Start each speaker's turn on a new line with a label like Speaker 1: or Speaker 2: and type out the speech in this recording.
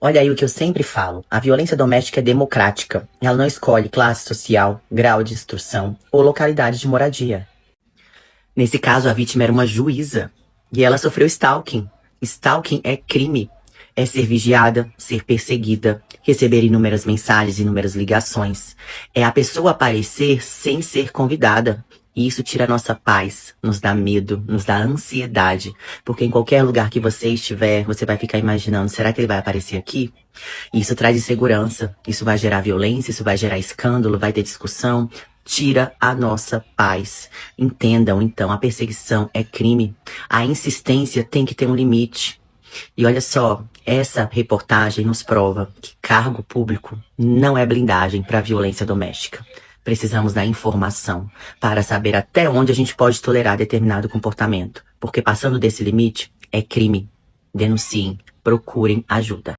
Speaker 1: Olha aí o que eu sempre falo. A violência doméstica é democrática. Ela não escolhe classe social, grau de instrução ou localidade de moradia. Nesse caso, a vítima era uma juíza e ela sofreu stalking. Stalking é crime. É ser vigiada, ser perseguida, receber inúmeras mensagens, inúmeras ligações. É a pessoa aparecer sem ser convidada. E isso tira a nossa paz, nos dá medo, nos dá ansiedade. Porque em qualquer lugar que você estiver, você vai ficar imaginando, será que ele vai aparecer aqui? Isso traz insegurança, isso vai gerar violência, isso vai gerar escândalo, vai ter discussão. Tira a nossa paz. Entendam, então, a perseguição é crime. A insistência tem que ter um limite. E olha só, essa reportagem nos prova que cargo público não é blindagem para violência doméstica. Precisamos da informação para saber até onde a gente pode tolerar determinado comportamento. Porque passando desse limite é crime. Denunciem, procurem ajuda.